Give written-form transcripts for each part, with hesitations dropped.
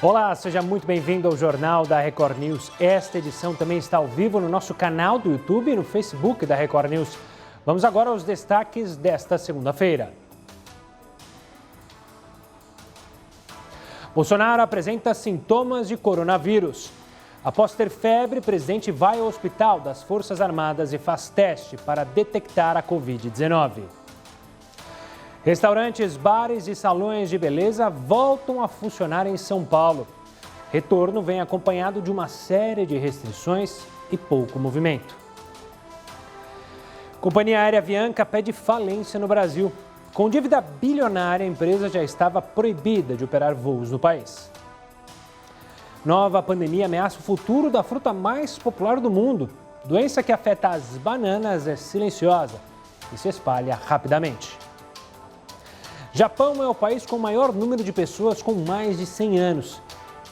Olá, seja muito bem-vindo ao Jornal da Record News. Esta edição também está ao vivo no nosso canal do YouTube e no Facebook da Record News. Vamos agora aos destaques desta segunda-feira. Bolsonaro apresenta sintomas de coronavírus. Após ter febre, o presidente vai ao hospital das Forças Armadas e faz teste para detectar a Covid-19. Restaurantes, bares e salões de beleza voltam a funcionar em São Paulo. Retorno vem acompanhado de uma série de restrições e pouco movimento. Companhia aérea Avianca pede falência no Brasil. Com dívida bilionária, a empresa já estava proibida de operar voos no país. Nova pandemia ameaça o futuro da fruta mais popular do mundo. Doença que afeta as bananas é silenciosa e se espalha rapidamente. Japão é o país com o maior número de pessoas com mais de 100 anos.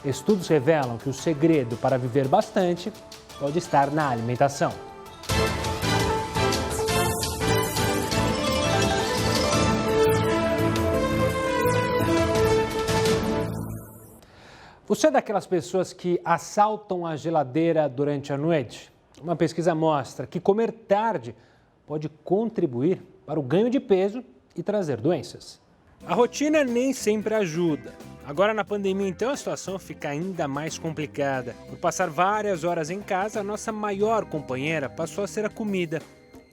Estudos revelam que o segredo para viver bastante pode estar na alimentação. Você é daquelas pessoas que assaltam a geladeira durante a noite? Uma pesquisa mostra que comer tarde pode contribuir para o ganho de peso e trazer doenças. A rotina nem sempre ajuda. Agora na pandemia, então, a situação fica ainda mais complicada. Por passar várias horas em casa, a nossa maior companheira passou a ser a comida.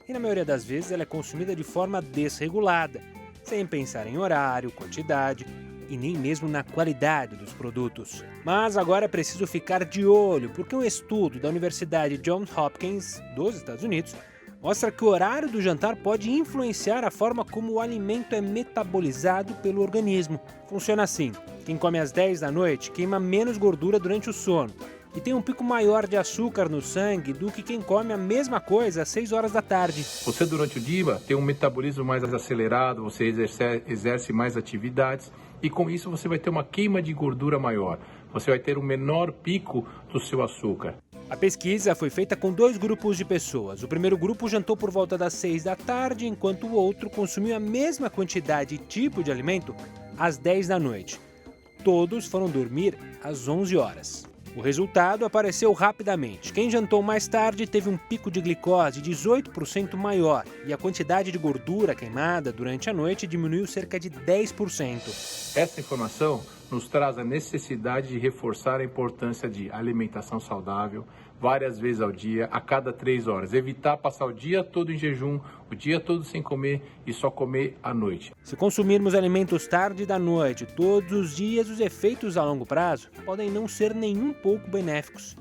E na maioria das vezes ela é consumida de forma desregulada, sem pensar em horário, quantidade e nem mesmo na qualidade dos produtos. Mas agora é preciso ficar de olho, porque um estudo da Universidade Johns Hopkins, dos Estados Unidos, mostra que o horário do jantar pode influenciar a forma como o alimento é metabolizado pelo organismo. Funciona assim: quem come às 10 da noite queima menos gordura durante o sono e tem um pico maior de açúcar no sangue do que quem come a mesma coisa às 6 horas da tarde. Você durante o dia tem um metabolismo mais acelerado, você exerce mais atividades e com isso você vai ter uma queima de gordura maior. Você vai ter um menor pico do seu açúcar. A pesquisa foi feita com 2 grupos de pessoas. O primeiro grupo jantou por volta das 6 da tarde, enquanto o outro consumiu a mesma quantidade e tipo de alimento às 10 da noite. Todos foram dormir às 11 horas. O resultado apareceu rapidamente. Quem jantou mais tarde teve um pico de glicose 18% maior e a quantidade de gordura queimada durante a noite diminuiu cerca de 10%. Essa informação nos traz a necessidade de reforçar a importância de alimentação saudável várias vezes ao dia, a cada 3 horas. Evitar passar o dia todo em jejum, o dia todo sem comer e só comer à noite. Se consumirmos alimentos tarde da noite, todos os dias, os efeitos a longo prazo podem não ser nem um pouco benéficos.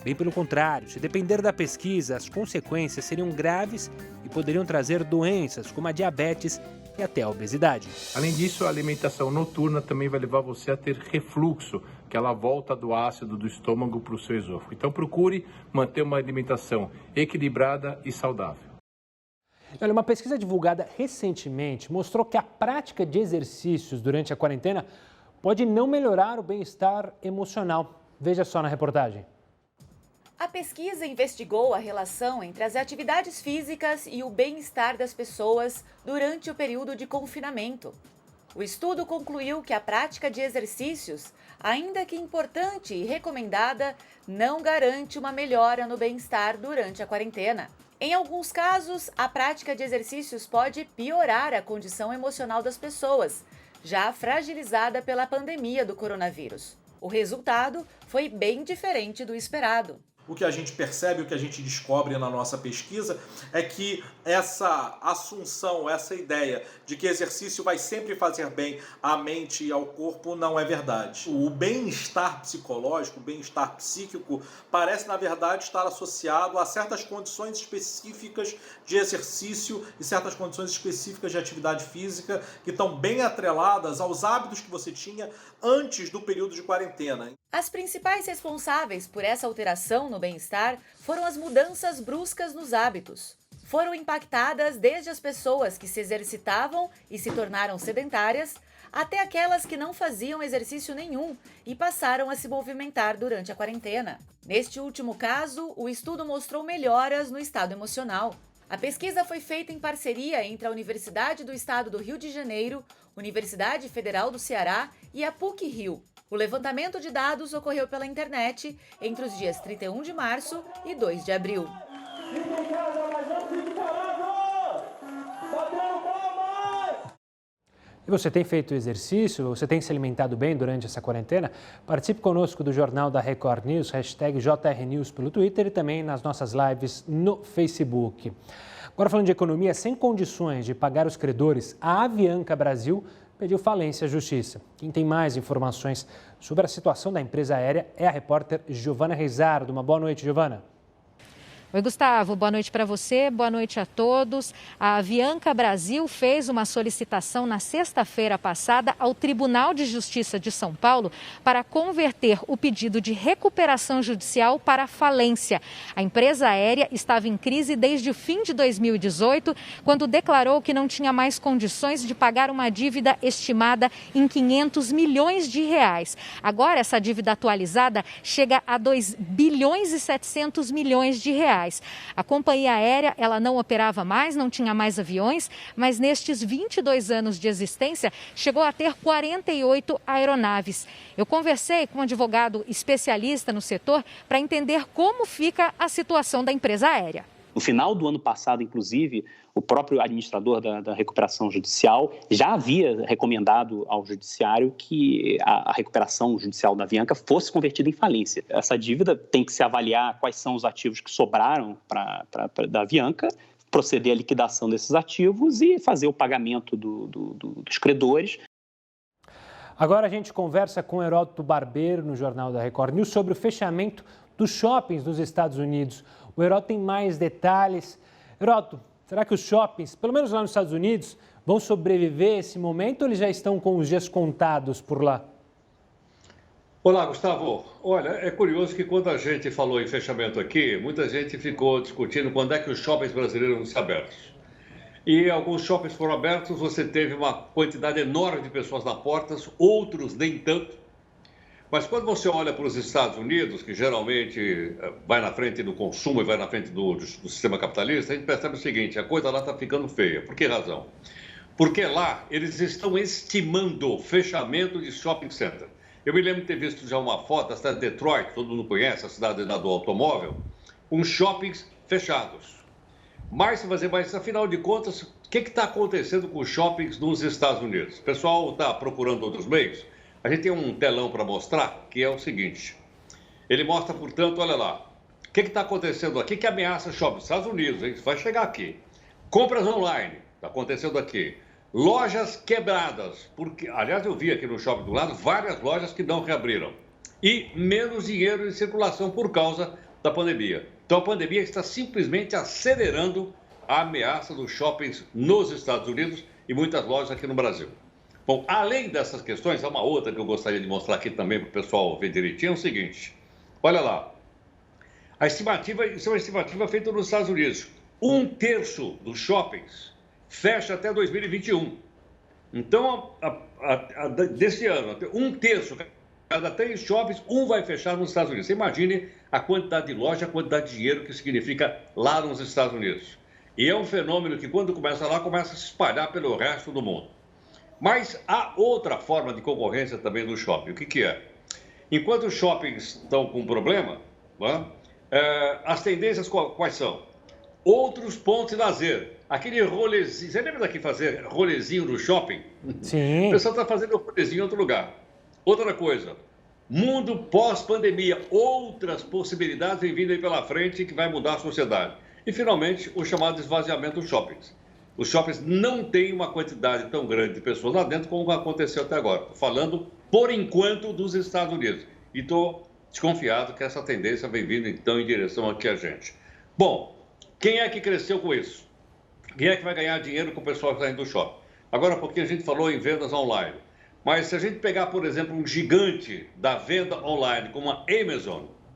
Bem pelo contrário, se depender da pesquisa, as consequências seriam graves e poderiam trazer doenças como a diabetes e até a obesidade. Além disso, a alimentação noturna também vai levar você a ter refluxo, aquela volta do ácido do estômago para o seu esôfago. Então procure manter uma alimentação equilibrada e saudável. Olha, uma pesquisa divulgada recentemente mostrou que a prática de exercícios durante a quarentena pode não melhorar o bem-estar emocional. Veja só na reportagem. A pesquisa investigou a relação entre as atividades físicas e o bem-estar das pessoas durante o período de confinamento. O estudo concluiu que a prática de exercícios, ainda que importante e recomendada, não garante uma melhora no bem-estar durante a quarentena. Em alguns casos, a prática de exercícios pode piorar a condição emocional das pessoas, já fragilizada pela pandemia do coronavírus. O resultado foi bem diferente do esperado. O que a gente percebe, o que a gente descobre na nossa pesquisa é que essa assunção, essa ideia de que exercício vai sempre fazer bem à mente e ao corpo não é verdade. O bem-estar psicológico, o bem-estar psíquico parece, na verdade, estar associado a certas condições específicas de exercício e certas condições específicas de atividade física que estão bem atreladas aos hábitos que você tinha antes do período de quarentena. As principais responsáveis por essa alteração no bem-estar foram as mudanças bruscas nos hábitos. Foram impactadas desde as pessoas que se exercitavam e se tornaram sedentárias, até aquelas que não faziam exercício nenhum e passaram a se movimentar durante a quarentena. Neste último caso, o estudo mostrou melhoras no estado emocional. A pesquisa foi feita em parceria entre a Universidade do Estado do Rio de Janeiro, Universidade Federal do Ceará e a PUC-Rio. O levantamento de dados ocorreu pela internet entre os dias 31 de março e 2 de abril. E você tem feito exercício? Você tem se alimentado bem durante essa quarentena? Participe conosco do Jornal da Record News, #JRNews pelo Twitter e também nas nossas lives no Facebook. Agora falando de economia, sem condições de pagar os credores, a Avianca Brasil pediu falência à Justiça. Quem tem mais informações sobre a situação da empresa aérea é a repórter Giovana Reisardo. Uma boa noite, Giovana. Oi, Gustavo. Boa noite para você, boa noite a todos. A Avianca Brasil fez uma solicitação na sexta-feira passada ao Tribunal de Justiça de São Paulo para converter o pedido de recuperação judicial para falência. A empresa aérea estava em crise desde o fim de 2018, quando declarou que não tinha mais condições de pagar uma dívida estimada em 500 milhões de reais. Agora, essa dívida atualizada chega a 2 bilhões e 700 milhões de reais. A companhia aérea, ela não operava mais, não tinha mais aviões, mas nestes 22 anos de existência, chegou a ter 48 aeronaves. Eu conversei com um advogado especialista no setor para entender como fica a situação da empresa aérea. No final do ano passado, inclusive, o próprio administrador da recuperação judicial já havia recomendado ao judiciário que a recuperação judicial da Avianca fosse convertida em falência. Essa dívida tem que se avaliar quais são os ativos que sobraram da Avianca, proceder à liquidação desses ativos e fazer o pagamento dos credores. Agora a gente conversa com o Heródoto Barbeiro no Jornal da Record News sobre o fechamento dos shoppings nos Estados Unidos. O Heródoto tem mais detalhes. Heródoto, será que os shoppings, pelo menos lá nos Estados Unidos, vão sobreviver a esse momento ou eles já estão com os dias contados por lá? Olá, Gustavo. Olha, é curioso que quando a gente falou em fechamento aqui, muita gente ficou discutindo quando é que os shoppings brasileiros vão ser abertos. E alguns shoppings foram abertos, você teve uma quantidade enorme de pessoas na porta, outros nem tanto. Mas quando você olha para os Estados Unidos, que geralmente vai na frente do consumo e vai na frente do sistema capitalista, a gente percebe o seguinte, a coisa lá está ficando feia. Por que razão? Porque lá eles estão estimando fechamento de shopping center. Eu me lembro de ter visto já uma foto da cidade de Detroit, todo mundo conhece, a cidade do automóvel, uns shoppings fechados. Mas afinal de contas, o que está acontecendo com os shoppings nos Estados Unidos? O pessoal está procurando outros meios. A gente tem um telão para mostrar, que é o seguinte. Ele mostra, portanto, olha lá. O que está acontecendo aqui que ameaça shopping? Estados Unidos, hein? Vai chegar aqui. Compras online, está acontecendo aqui. Lojas quebradas, porque, aliás, eu vi aqui no shopping do lado várias lojas que não reabriram. E menos dinheiro em circulação por causa da pandemia. Então, a pandemia está simplesmente acelerando a ameaça dos shoppings nos Estados Unidos e muitas lojas aqui no Brasil. Bom, além dessas questões, há uma outra que eu gostaria de mostrar aqui também para o pessoal ver direitinho, é o seguinte. Olha lá, isso é uma estimativa feita nos Estados Unidos. 1/3 dos shoppings fecha até 2021. Então, desse ano, 1/3, cada 3 shoppings, um vai fechar nos Estados Unidos. Você imagine a quantidade de loja, a quantidade de dinheiro que significa lá nos Estados Unidos. E é um fenômeno que, quando começa lá, começa a se espalhar pelo resto do mundo. Mas há outra forma de concorrência também no shopping. O que é? Enquanto os shoppings estão com problema, as tendências quais são? Outros pontos de lazer. Aquele rolezinho. Você lembra daqui fazer rolezinho no shopping? Sim. O pessoal está fazendo rolezinho em outro lugar. Outra coisa. Mundo pós-pandemia. Outras possibilidades vêm vindo aí pela frente que vai mudar a sociedade. E, finalmente, o chamado esvaziamento dos shoppings. Os shoppings não têm uma quantidade tão grande de pessoas lá dentro como aconteceu até agora. Estou falando, por enquanto, dos Estados Unidos. E estou desconfiado que essa tendência vem vindo, então, em direção aqui a gente. Bom, quem é que cresceu com isso? Quem é que vai ganhar dinheiro com o pessoal saindo do shopping? Agora, há pouquinho a gente falou em vendas online. Mas se a gente pegar, por exemplo, um gigante da venda online, como a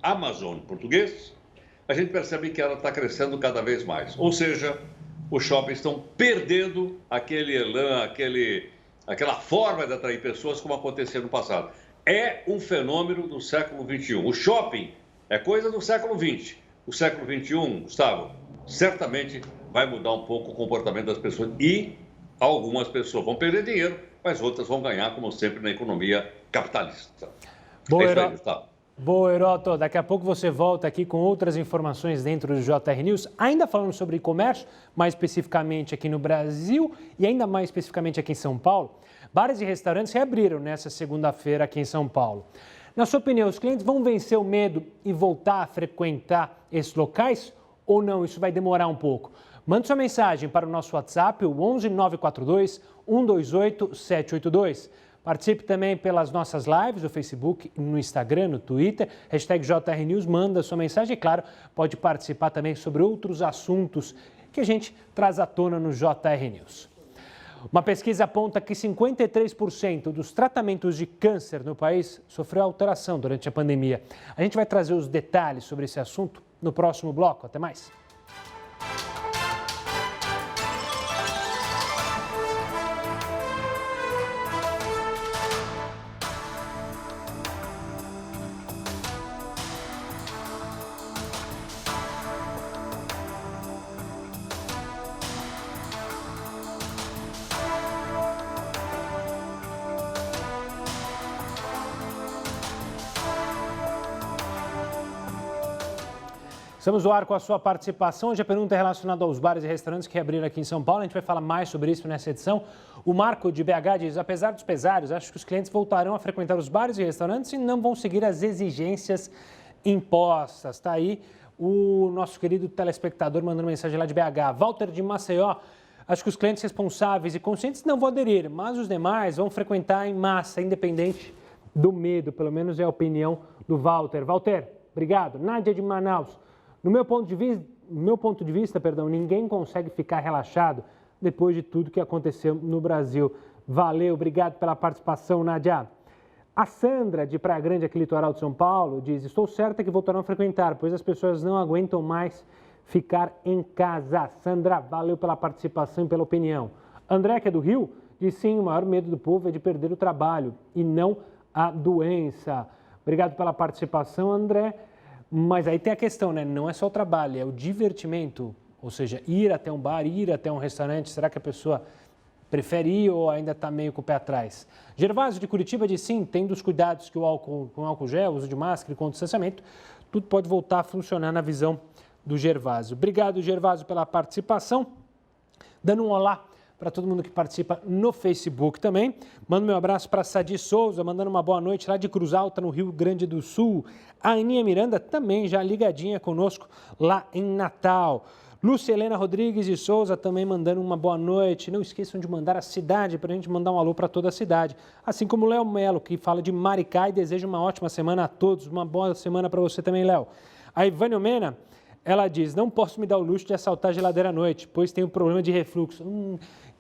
Amazon em português, a gente percebe que ela está crescendo cada vez mais. Ou seja, os shoppings estão perdendo aquele elan, aquela forma de atrair pessoas como acontecia no passado. É um fenômeno do século XXI. O shopping é coisa do século XX. O século XXI, Gustavo, certamente vai mudar um pouco o comportamento das pessoas e algumas pessoas vão perder dinheiro, mas outras vão ganhar, como sempre, na economia capitalista. Boa, é isso aí, Gustavo. Boa, Heroto. Daqui a pouco você volta aqui com outras informações dentro do JR News, ainda falando sobre e-comércio, mais especificamente aqui no Brasil e ainda mais especificamente aqui em São Paulo. Bares e restaurantes reabriram nessa segunda-feira aqui em São Paulo. Na sua opinião, os clientes vão vencer o medo e voltar a frequentar esses locais ou não? Isso vai demorar um pouco. Mande sua mensagem para o nosso WhatsApp, o 11 942 128 782. Participe também pelas nossas lives no Facebook, no Instagram, no Twitter, #JR News, manda sua mensagem e, claro, pode participar também sobre outros assuntos que a gente traz à tona no JR News. Uma pesquisa aponta que 53% dos tratamentos de câncer no país sofreu alteração durante a pandemia. A gente vai trazer os detalhes sobre esse assunto no próximo bloco. Até mais. Estamos no ar com a sua participação. Hoje a pergunta é relacionada aos bares e restaurantes que abriram aqui em São Paulo. A gente vai falar mais sobre isso nessa edição. O Marco de BH diz, apesar dos pesares, acho que os clientes voltarão a frequentar os bares e restaurantes e não vão seguir as exigências impostas. Está aí o nosso querido telespectador mandando mensagem lá de BH. Walter de Maceió, acho que os clientes responsáveis e conscientes não vão aderir, mas os demais vão frequentar em massa, independente do medo. Pelo menos é a opinião do Walter. Walter, obrigado. Nádia de Manaus. No meu ponto de vista, ninguém consegue ficar relaxado depois de tudo que aconteceu no Brasil. Valeu, obrigado pela participação, Nádia. A Sandra, de Praia Grande, aqui litoral de São Paulo, diz, estou certa que voltarão a frequentar, pois as pessoas não aguentam mais ficar em casa. Sandra, valeu pela participação e pela opinião. André, que é do Rio, diz, sim, o maior medo do povo é de perder o trabalho e não a doença. Obrigado pela participação, André. Mas aí tem a questão, né? Não é só o trabalho, é o divertimento. Ou seja, ir até um bar, ir até um restaurante. Será que a pessoa prefere ir ou ainda está meio com o pé atrás? Gervásio de Curitiba diz sim, tendo os cuidados que o álcool gel, uso de máscara e com o distanciamento, tudo pode voltar a funcionar na visão do Gervásio. Obrigado, Gervásio, pela participação. Dando um olá para todo mundo que participa no Facebook também. Mando meu abraço para Sadi Souza, mandando uma boa noite lá de Cruz Alta, no Rio Grande do Sul. A Aninha Miranda também já ligadinha conosco lá em Natal. Lúcia Helena Rodrigues de Souza também mandando uma boa noite. Não esqueçam de mandar a cidade para a gente mandar um alô para toda a cidade. Assim como o Léo Melo, que fala de Maricá e deseja uma ótima semana a todos. Uma boa semana para você também, Léo. A Ivânia Mena, ela diz, não posso me dar o luxo de assaltar a geladeira à noite, pois tenho problema de refluxo.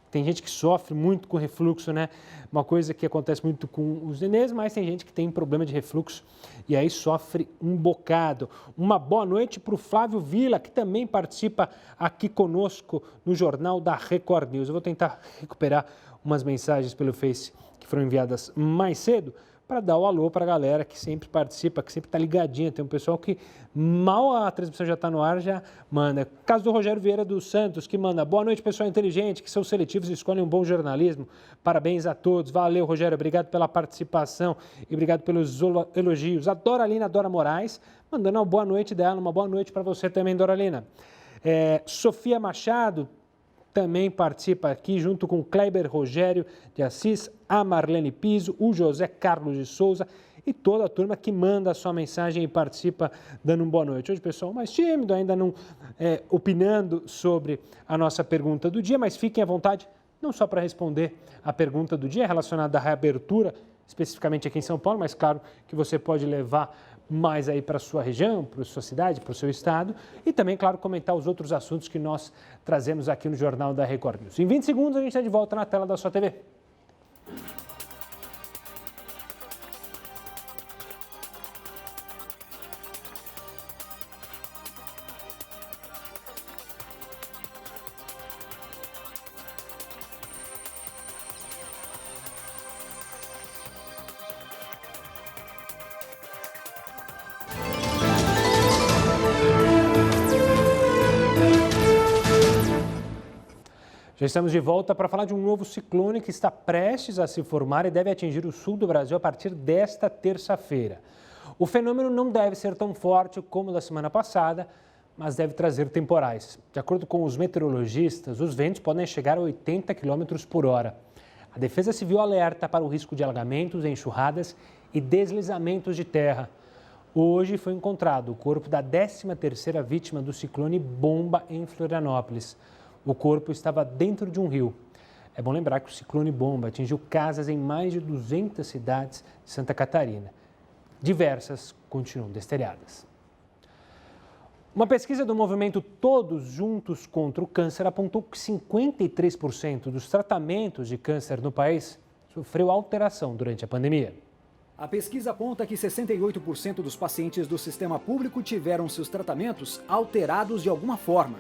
Tem gente que sofre muito com refluxo, né? Uma coisa que acontece muito com os nenês, mas tem gente que tem problema de refluxo e aí sofre um bocado. Uma boa noite para o Flávio Vila, que também participa aqui conosco no Jornal da Record News. Eu vou tentar recuperar umas mensagens pelo Face que foram enviadas mais cedo para dar o alô para a galera que sempre participa, que sempre está ligadinha. Tem um pessoal que mal a transmissão já está no ar, já manda. Caso do Rogério Vieira dos Santos, que manda, boa noite, pessoal inteligente, que são seletivos e escolhem um bom jornalismo. Parabéns a todos. Valeu, Rogério, obrigado pela participação e obrigado pelos elogios. A Doralina Dora Moraes, mandando uma boa noite dela, uma boa noite para você também, Doralina. Sofia Machado também participa aqui, junto com Kleber Rogério de Assis, a Marlene Piso, o José Carlos de Souza e toda a turma que manda a sua mensagem e participa dando uma boa noite. Hoje o pessoal mais tímido, ainda não opinando sobre a nossa pergunta do dia, mas fiquem à vontade, não só para responder a pergunta do dia relacionada à reabertura, especificamente aqui em São Paulo, mas claro que você pode levar mais aí para a sua região, para a sua cidade, para o seu estado e também, claro, comentar os outros assuntos que nós trazemos aqui no Jornal da Record News. Em 20 segundos a gente está de volta na tela da sua TV. Já estamos de volta para falar de um novo ciclone que está prestes a se formar e deve atingir o sul do Brasil a partir desta terça-feira. O fenômeno não deve ser tão forte como o da semana passada, mas deve trazer temporais. De acordo com os meteorologistas, os ventos podem chegar a 80 km por hora. A Defesa Civil alerta para o risco de alagamentos, enxurradas e deslizamentos de terra. Hoje foi encontrado o corpo da 13ª vítima do ciclone Bomba em Florianópolis. O corpo estava dentro de um rio. É bom lembrar que o ciclone Bomba atingiu casas em mais de 200 cidades de Santa Catarina. Diversas continuam destelhadas. Uma pesquisa do movimento Todos Juntos contra o Câncer apontou que 53% dos tratamentos de câncer no país sofreu alteração durante a pandemia. A pesquisa aponta que 68% dos pacientes do sistema público tiveram seus tratamentos alterados de alguma forma.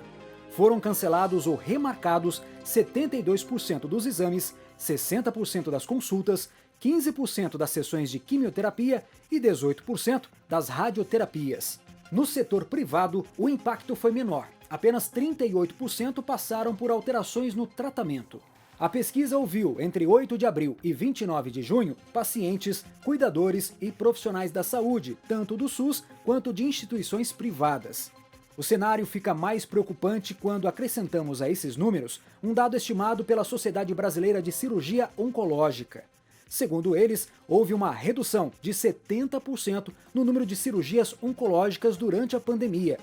Foram cancelados ou remarcados 72% dos exames, 60% das consultas, 15% das sessões de quimioterapia e 18% das radioterapias. No setor privado, o impacto foi menor. Apenas 38% passaram por alterações no tratamento. A pesquisa ouviu, entre 8 de abril e 29 de junho, pacientes, cuidadores e profissionais da saúde, tanto do SUS quanto de instituições privadas. O cenário fica mais preocupante quando acrescentamos a esses números um dado estimado pela Sociedade Brasileira de Cirurgia Oncológica. Segundo eles, houve uma redução de 70% no número de cirurgias oncológicas durante a pandemia.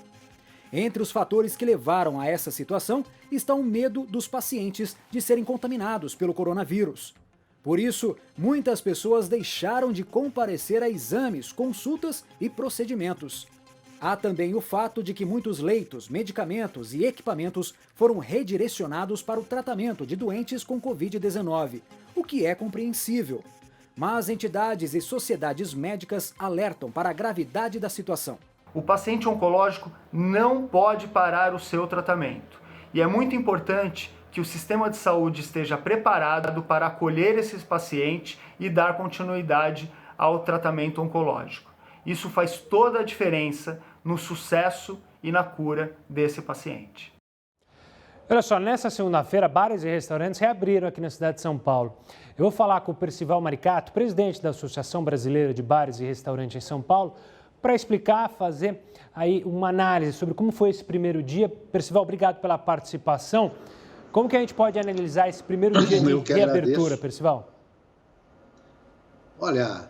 Entre os fatores que levaram a essa situação está o medo dos pacientes de serem contaminados pelo coronavírus. Por isso, muitas pessoas deixaram de comparecer a exames, consultas e procedimentos. Há também o fato de que muitos leitos, medicamentos e equipamentos foram redirecionados para o tratamento de doentes com Covid-19, o que é compreensível. Mas entidades e sociedades médicas alertam para a gravidade da situação. O paciente oncológico não pode parar o seu tratamento. E é muito importante que o sistema de saúde esteja preparado para acolher esses pacientes e dar continuidade ao tratamento oncológico. Isso faz toda a diferença no sucesso e na cura desse paciente. Olha só, nessa segunda-feira, bares e restaurantes reabriram aqui na cidade de São Paulo. Eu vou falar com o Percival Maricato, presidente da Associação Brasileira de Bares e Restaurantes em São Paulo, para explicar, fazer aí uma análise sobre como foi esse primeiro dia. Percival, obrigado pela participação. Como que a gente pode analisar esse primeiro dia de reabertura, Percival? Olha,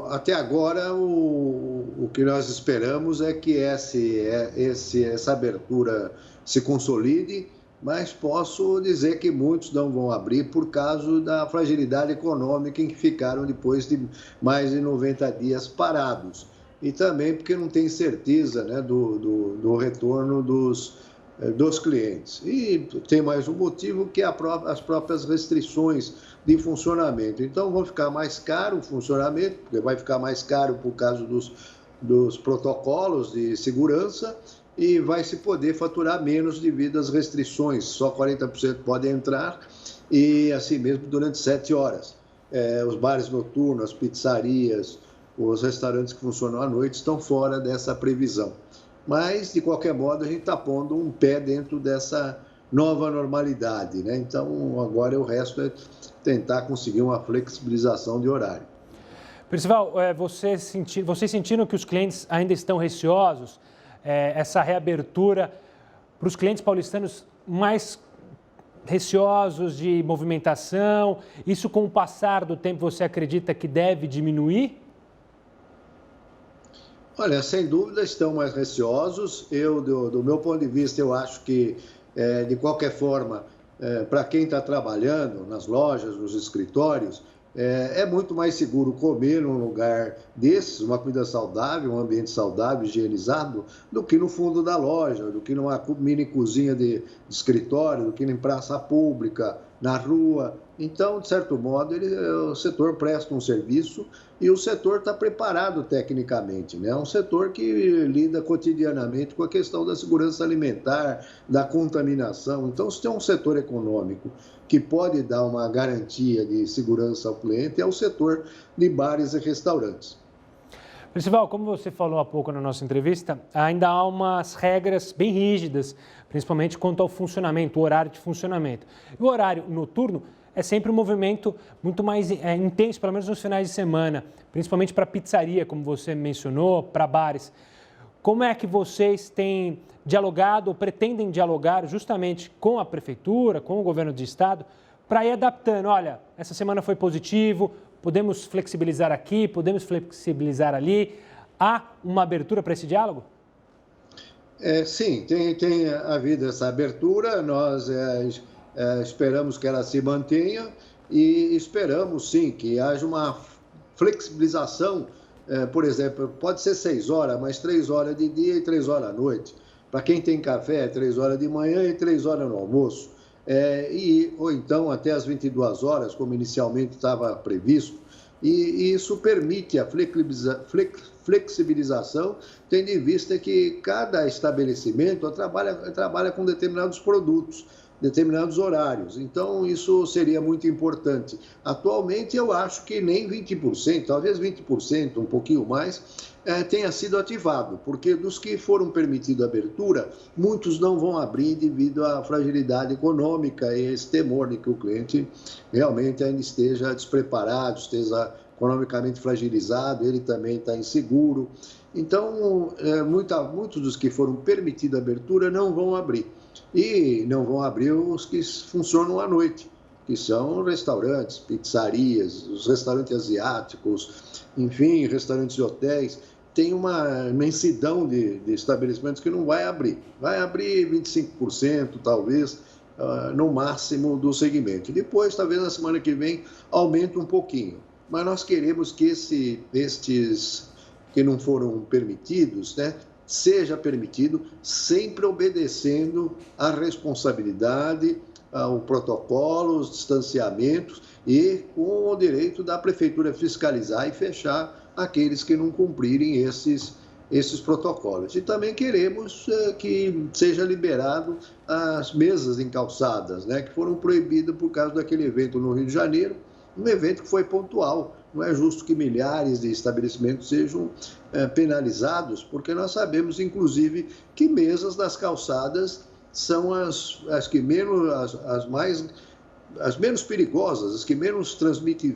até agora o que nós esperamos é que essa abertura se consolide, mas posso dizer que muitos não vão abrir por causa da fragilidade econômica em que ficaram depois de mais de 90 dias parados. E também porque não tem certeza, né, do retorno dos clientes. E tem mais um motivo que é as próprias restrições de funcionamento. Então, vão ficar mais caro o funcionamento, porque vai ficar mais caro por causa dos protocolos de segurança e vai se poder faturar menos devido às restrições. Só 40% podem entrar e assim mesmo durante 7 horas. Os bares noturnos, as pizzarias, os restaurantes que funcionam à noite estão fora dessa previsão. Mas, de qualquer modo, a gente está pondo um pé dentro dessa nova normalidade, né? Então, agora o resto é tentar conseguir uma flexibilização de horário. Percival, vocês sentiram que os clientes ainda estão receosos? Essa reabertura para os clientes paulistanos mais receosos de movimentação, isso com o passar do tempo você acredita que deve diminuir? Olha, sem dúvida estão mais receosos. Do meu ponto de vista, eu acho que, de qualquer forma, para quem está trabalhando nas lojas, nos escritórios, é muito mais seguro comer num lugar desses, uma comida saudável, um ambiente saudável, higienizado, do que no fundo da loja, do que numa mini cozinha de escritório, do que em praça pública, na rua. Então, de certo modo, o setor presta um serviço e o setor está preparado tecnicamente, né? É um setor que lida cotidianamente com a questão da segurança alimentar, da contaminação. Então, se tem um setor econômico que pode dar uma garantia de segurança ao cliente, é o setor de bares e restaurantes. Percival, como você falou há pouco na nossa entrevista, ainda há umas regras bem rígidas, principalmente quanto ao funcionamento, o horário de funcionamento. E o horário noturno é sempre um movimento muito mais intenso, pelo menos nos finais de semana, principalmente para pizzaria, como você mencionou, para bares. Como é que vocês têm dialogado ou pretendem dialogar justamente com a prefeitura, com o governo do estado, para ir adaptando? Olha, essa semana foi positivo, podemos flexibilizar aqui, podemos flexibilizar ali. Há uma abertura para esse diálogo? Sim, tem havido essa abertura, nós esperamos que ela se mantenha e esperamos, sim, que haja uma flexibilização, por exemplo, pode ser 6 horas, mas 3 horas de dia e 3 horas à noite. Para quem tem café, 3 horas de manhã e 3 horas no almoço. Ou então até as 22 horas, como inicialmente estava previsto. E isso permite a flexibilização, tendo em vista que cada estabelecimento trabalha com determinados produtos, determinados horários. Então, isso seria muito importante. Atualmente, eu acho que nem 20%, talvez 20%, um pouquinho mais, tenha sido ativado, porque dos que foram permitidos a abertura, muitos não vão abrir devido à fragilidade econômica e esse temor de que o cliente realmente ainda esteja despreparado, esteja economicamente fragilizado, ele também está inseguro. Então, muitos dos que foram permitidos a abertura não vão abrir. E não vão abrir os que funcionam à noite, que são restaurantes, pizzarias, os restaurantes asiáticos, enfim, restaurantes e hotéis. Tem uma imensidão de estabelecimentos que não vai abrir. Vai abrir 25%, talvez, no máximo do segmento. Depois, talvez na semana que vem, aumente um pouquinho. Mas nós queremos que estes que não foram permitidos, né, seja permitido, sempre obedecendo à responsabilidade, ao protocolo, os distanciamentos e com o direito da prefeitura fiscalizar e fechar aqueles que não cumprirem esses protocolos. E também queremos que seja liberado as mesas em calçadas, né, que foram proibidas por causa daquele evento no Rio de Janeiro, um evento que foi pontual. Não é justo que milhares de estabelecimentos sejam penalizados, porque nós sabemos, inclusive, que mesas das calçadas são as que menos, as menos perigosas, as que menos transmitem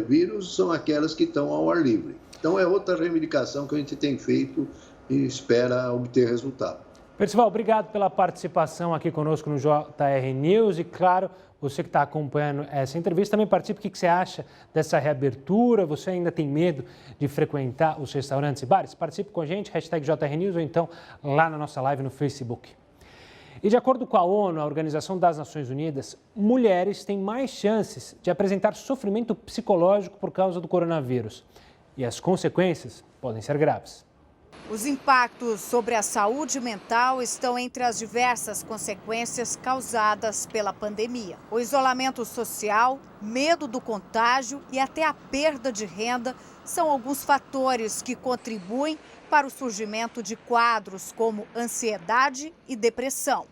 vírus, são aquelas que estão ao ar livre. Então, é outra reivindicação que a gente tem feito e espera obter resultado. Percival, obrigado pela participação aqui conosco no JR News e, claro, você que está acompanhando essa entrevista, também participe. O que você acha dessa reabertura? Você ainda tem medo de frequentar os restaurantes e bares? Participe com a gente, #JR News ou então lá na nossa live no Facebook. E de acordo com a ONU, a Organização das Nações Unidas, mulheres têm mais chances de apresentar sofrimento psicológico por causa do coronavírus. E as consequências podem ser graves. Os impactos sobre a saúde mental estão entre as diversas consequências causadas pela pandemia. O isolamento social, medo do contágio e até a perda de renda são alguns fatores que contribuem para o surgimento de quadros como ansiedade e depressão.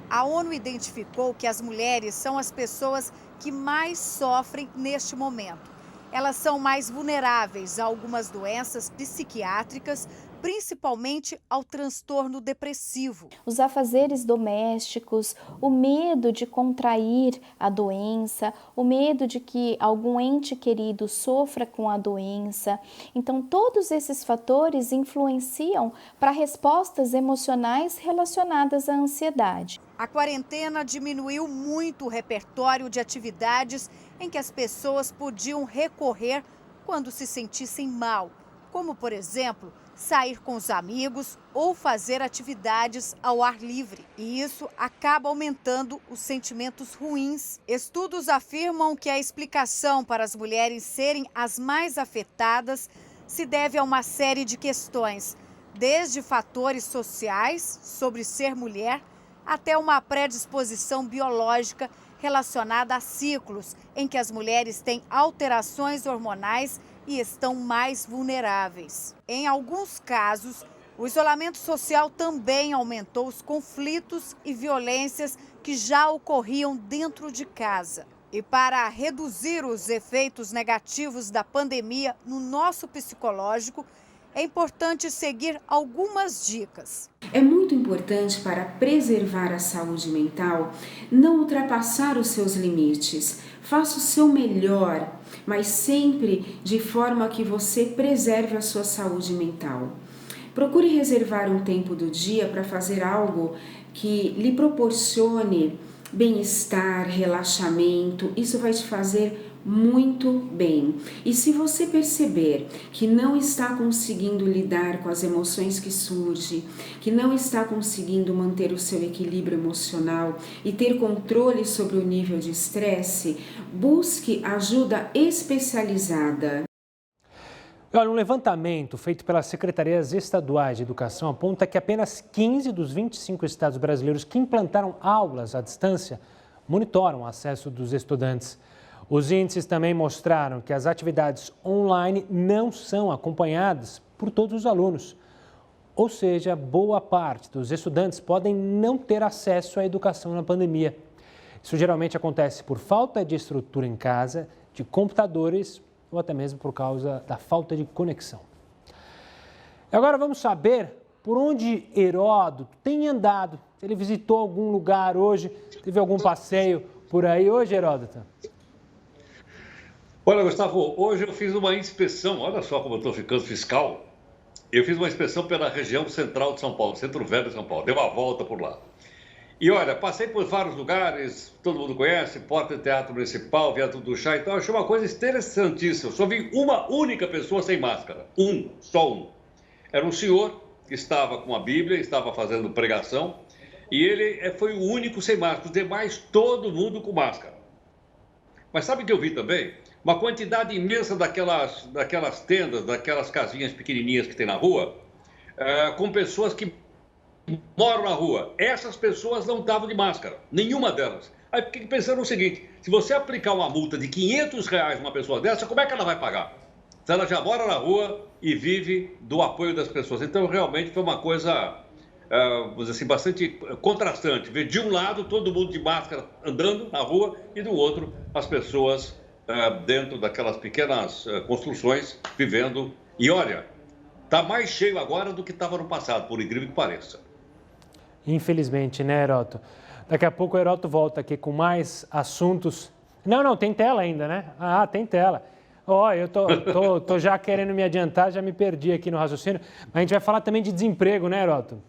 A ONU identificou que as mulheres são as pessoas que mais sofrem neste momento. Elas são mais vulneráveis a algumas doenças psiquiátricas, principalmente ao transtorno depressivo. Os afazeres domésticos, o medo de contrair a doença, o medo de que algum ente querido sofra com a doença. Então, todos esses fatores influenciam para respostas emocionais relacionadas à ansiedade. A quarentena diminuiu muito o repertório de atividades em que as pessoas podiam recorrer quando se sentissem mal, como, por exemplo, sair com os amigos ou fazer atividades ao ar livre. E isso acaba aumentando os sentimentos ruins. Estudos afirmam que a explicação para as mulheres serem as mais afetadas se deve a uma série de questões, desde fatores sociais sobre ser mulher até uma predisposição biológica relacionada a ciclos em que as mulheres têm alterações hormonais e estão mais vulneráveis. Em alguns casos, o isolamento social também aumentou os conflitos e violências que já ocorriam dentro de casa. E para reduzir os efeitos negativos da pandemia no nosso psicológico, é importante seguir algumas dicas. É muito importante, para preservar a saúde mental, não ultrapassar os seus limites. Faça o seu melhor, mas sempre de forma que você preserve a sua saúde mental. Procure reservar um tempo do dia para fazer algo que lhe proporcione bem-estar, relaxamento. Isso vai te fazer muito bem. E se você perceber que não está conseguindo lidar com as emoções que surgem, que não está conseguindo manter o seu equilíbrio emocional e ter controle sobre o nível de estresse, busque ajuda especializada. Olha, um levantamento feito pelas secretarias estaduais de educação aponta que apenas 15 dos 25 estados brasileiros que implantaram aulas à distância monitoram o acesso dos estudantes. Os índices também mostraram que as atividades online não são acompanhadas por todos os alunos. Ou seja, boa parte dos estudantes podem não ter acesso à educação na pandemia. Isso geralmente acontece por falta de estrutura em casa, de computadores ou até mesmo por causa da falta de conexão. Agora vamos saber por onde Heródoto tem andado. Ele visitou algum lugar hoje, teve algum passeio por aí hoje, Heródoto? Olha, Gustavo, hoje eu fiz uma inspeção, olha só como eu estou ficando fiscal. Eu fiz uma inspeção pela região central de São Paulo, centro velho de São Paulo, dei uma volta por lá. E olha, passei por vários lugares, todo mundo conhece, Porta do Teatro Municipal, Viaduto do Chá, então eu achei uma coisa interessantíssima. Eu só vi uma única pessoa sem máscara, só um. Era um senhor que estava com a Bíblia, estava fazendo pregação, e ele foi o único sem máscara, os demais todo mundo com máscara. Mas sabe o que eu vi também? Uma quantidade imensa daquelas tendas, daquelas casinhas pequenininhas que tem na rua, com pessoas que moram na rua. Essas pessoas não estavam de máscara, nenhuma delas. Aí fiquei pensando o seguinte, se você aplicar uma multa de R$500 numa pessoa dessa, como é que ela vai pagar? Se ela já mora na rua e vive do apoio das pessoas. Então, realmente foi uma coisa, vamos dizer assim, bastante contrastante. Ver de um lado todo mundo de máscara andando na rua e do outro as pessoas dentro daquelas pequenas construções, vivendo. E olha, está mais cheio agora do que estava no passado, por incrível que pareça. Infelizmente, né, Heródoto? Daqui a pouco o Heródoto volta aqui com mais assuntos. Não, tem tela ainda, né? Ah, tem tela. Ó, eu tô já querendo me adiantar, já me perdi aqui no raciocínio. Mas a gente vai falar também de desemprego, né, Heródoto?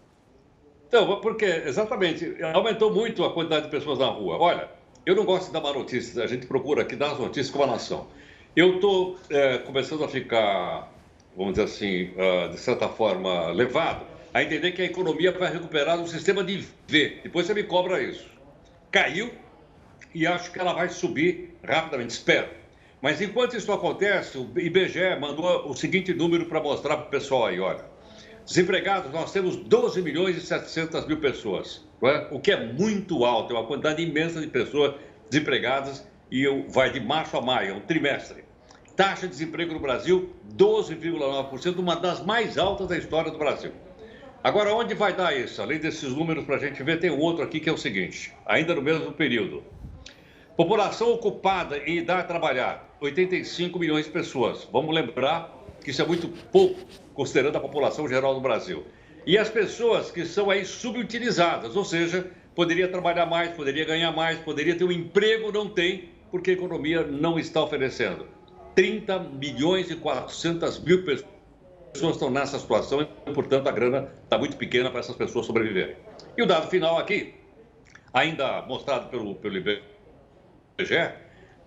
Então, porque, exatamente, aumentou muito a quantidade de pessoas na rua. Olha, eu não gosto de dar má notícia, a gente procura aqui dar as notícias como a nação. Eu estou começando a ficar, vamos dizer assim, de certa forma, levado a entender que a economia vai recuperar no sistema de V. Depois você me cobra isso. Caiu e acho que ela vai subir rapidamente, espero. Mas enquanto isso acontece, o IBGE mandou o seguinte número para mostrar para o pessoal aí, olha. Desempregados, nós temos 12 milhões e 700 mil pessoas, não é? O que é muito alto, é uma quantidade imensa de pessoas desempregadas e vai de março a maio, é um trimestre. Taxa de desemprego no Brasil, 12,9%, uma das mais altas da história do Brasil. Agora, onde vai dar isso? Além desses números para a gente ver, tem um outro aqui que é o seguinte, ainda no mesmo período. População ocupada em idade a trabalhar, 85 milhões de pessoas. Vamos lembrar que isso é muito pouco, considerando a população geral do Brasil. E as pessoas que são aí subutilizadas, ou seja, poderia trabalhar mais, poderia ganhar mais, poderia ter um emprego, não tem, porque a economia não está oferecendo. 30 milhões e 400 mil pessoas estão nessa situação e, portanto, a grana está muito pequena para essas pessoas sobreviverem. E o dado final aqui, ainda mostrado pelo IBGE,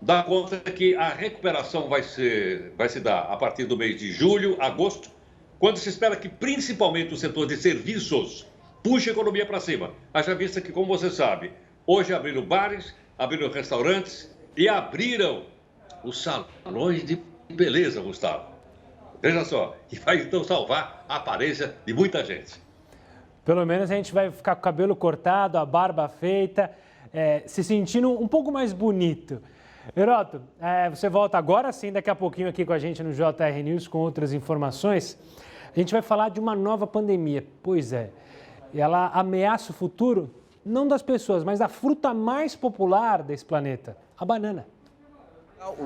dá conta que a recuperação vai se dar a partir do mês de julho, agosto, quando se espera que principalmente o setor de serviços puxe a economia para cima. Haja vista que, como você sabe, hoje abriram bares, abriram restaurantes e abriram os salões de beleza, Gustavo. Veja só, e vai então salvar a aparência de muita gente. Pelo menos a gente vai ficar com o cabelo cortado, a barba feita, se sentindo um pouco mais bonito. Heródoto, você volta agora sim, daqui a pouquinho aqui com a gente no JR News com outras informações. A gente vai falar de uma nova pandemia. Pois é, e ela ameaça o futuro, não das pessoas, mas da fruta mais popular desse planeta, a banana.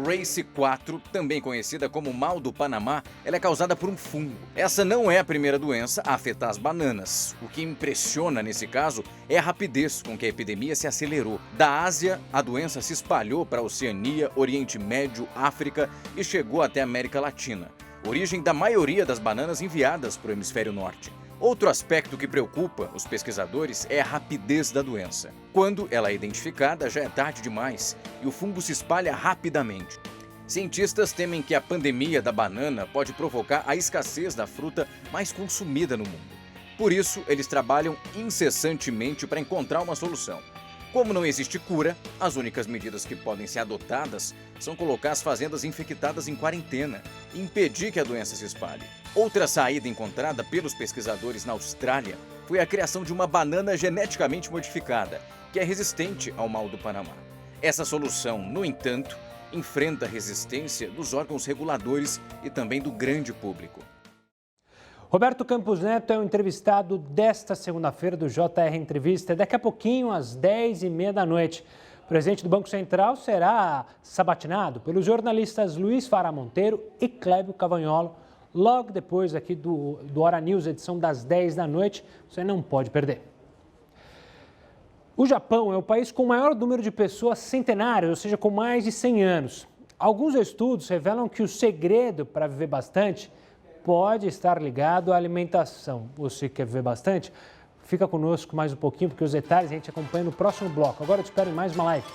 Race 4, também conhecida como mal do Panamá, ela é causada por um fungo. Essa não é a primeira doença a afetar as bananas. O que impressiona nesse caso é a rapidez com que a epidemia se acelerou. Da Ásia, a doença se espalhou para a Oceania, Oriente Médio, África e chegou até a América Latina. Origem da maioria das bananas enviadas para o hemisfério norte. Outro aspecto que preocupa os pesquisadores é a rapidez da doença. Quando ela é identificada, já é tarde demais e o fungo se espalha rapidamente. Cientistas temem que a pandemia da banana pode provocar a escassez da fruta mais consumida no mundo. Por isso, eles trabalham incessantemente para encontrar uma solução. Como não existe cura, as únicas medidas que podem ser adotadas são colocar as fazendas infectadas em quarentena e impedir que a doença se espalhe. Outra saída encontrada pelos pesquisadores na Austrália foi a criação de uma banana geneticamente modificada, que é resistente ao mal do Panamá. Essa solução, no entanto, enfrenta a resistência dos órgãos reguladores e também do grande público. Roberto Campos Neto é o entrevistado desta segunda-feira do JR Entrevista. Daqui a pouquinho, às 10h30 da noite. O presidente do Banco Central será sabatinado pelos jornalistas Luiz Fara Monteiro e Clébio Cavagnolo, logo depois aqui do Hora News, edição das 10 da noite. Você não pode perder. O Japão é o país com o maior número de pessoas centenárias, ou seja, com mais de 100 anos. Alguns estudos revelam que o segredo para viver bastante pode estar ligado à alimentação. Você quer viver bastante? Fica conosco mais um pouquinho, porque os detalhes a gente acompanha no próximo bloco. Agora eu te espero em mais uma live.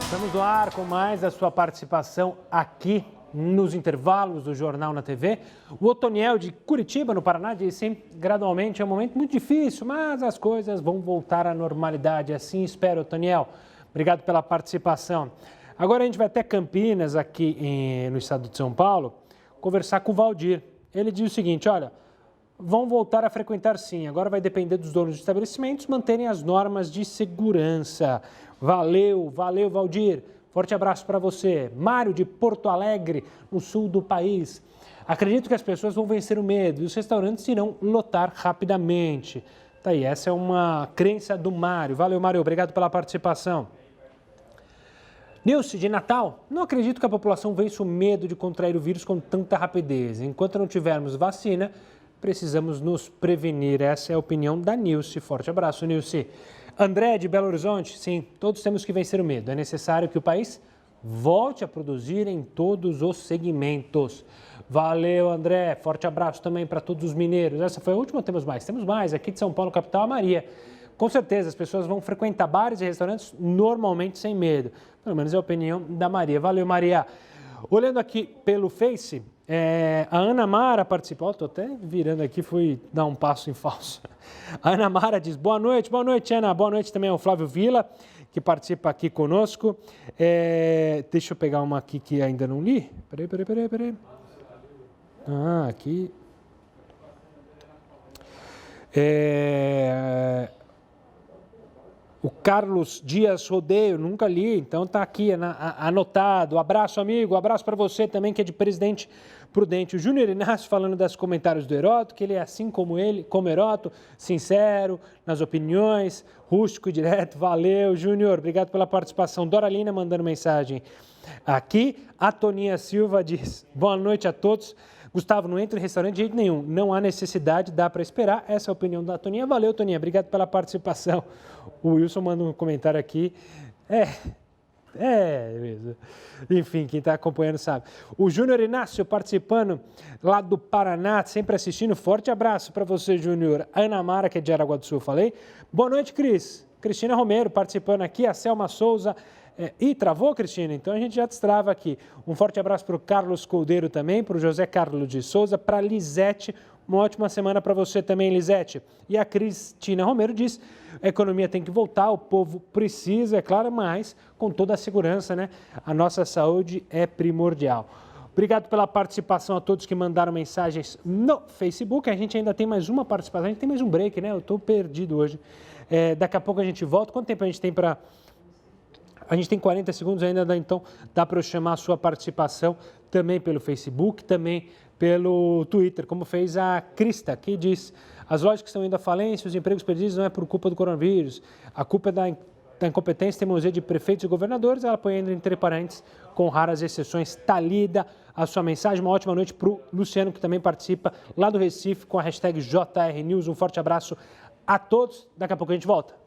Estamos no ar com mais a sua participação aqui nos intervalos do Jornal na TV. O Otoniel de Curitiba, no Paraná, disse: gradualmente é um momento muito difícil, mas as coisas vão voltar à normalidade. Assim espero, Otoniel. Obrigado pela participação. Agora a gente vai até Campinas, aqui no estado de São Paulo, conversar com o Valdir. Ele diz o seguinte: olha, vão voltar a frequentar sim. Agora vai depender dos donos de estabelecimentos manterem as normas de segurança. Valeu, Valdir. Forte abraço para você. Mário, de Porto Alegre, no sul do país. Acredito que as pessoas vão vencer o medo e os restaurantes irão lotar rapidamente. Tá aí, essa é uma crença do Mário. Valeu, Mário. Obrigado pela participação. Nilce, de Natal, não acredito que a população vença o medo de contrair o vírus com tanta rapidez. Enquanto não tivermos vacina, precisamos nos prevenir. Essa é a opinião da Nilce. Forte abraço, Nilce. André, de Belo Horizonte, sim, todos temos que vencer o medo. É necessário que o país volte a produzir em todos os segmentos. Valeu, André. Forte abraço também para todos os mineiros. Essa foi a última, temos mais. Aqui de São Paulo, capital, a Maria. Com certeza, as pessoas vão frequentar bares e restaurantes normalmente sem medo. Pelo menos é a opinião da Maria. Valeu, Maria. Olhando aqui pelo Face, a Ana Mara participou. Estou até virando aqui, fui dar um passo em falso. A Ana Mara diz: boa noite, Ana. Boa noite também ao Flávio Vila, que participa aqui conosco. Deixa eu pegar uma aqui que ainda não li. Peraí. Aqui. O Carlos Dias Rodeio, nunca li, então está aqui anotado. Abraço, amigo. Abraço para você também, que é de Presidente Prudente. O Júnior Inácio falando dos comentários do Heródoto, que ele é assim como Heródoto, sincero nas opiniões, rústico e direto. Valeu, Júnior. Obrigado pela participação. Doralina mandando mensagem aqui. A Toninha Silva diz: boa noite a todos. Gustavo, não entra em restaurante de jeito nenhum. Não há necessidade, dá para esperar. Essa é a opinião da Toninha. Valeu, Toninha. Obrigado pela participação. O Wilson manda um comentário aqui. Enfim, quem está acompanhando sabe. O Júnior Inácio participando lá do Paraná, sempre assistindo. Forte abraço para você, Júnior. Ana Mara, que é de Araguá do Sul, falei. Boa noite, Cris. Cristina Romero participando aqui. A Selma Souza. Travou, Cristina? Então a gente já destrava aqui. Um forte abraço para o Carlos Coldeiro também, para o José Carlos de Souza, para a Lisete. Uma ótima semana para você também, Lisete. E a Cristina Romero diz: a economia tem que voltar, o povo precisa, é claro, mas com toda a segurança, né? A nossa saúde é primordial. Obrigado pela participação a todos que mandaram mensagens no Facebook. A gente ainda tem mais uma participação, a gente tem mais um break, né? Eu estou perdido hoje. Daqui a pouco a gente volta. Quanto tempo a gente tem para... A gente tem 40 segundos ainda, então dá para eu chamar a sua participação também pelo Facebook, também pelo Twitter, como fez a Crista, que diz: as lojas que estão indo à falência, os empregos perdidos não é por culpa do coronavírus, a culpa é da incompetência e teimosia de prefeitos e governadores. Ela põe entre parênteses, com raras exceções. Está lida a sua mensagem. Uma ótima noite para o Luciano, que também participa lá do Recife com a hashtag JRNews. Um forte abraço a todos. Daqui a pouco a gente volta.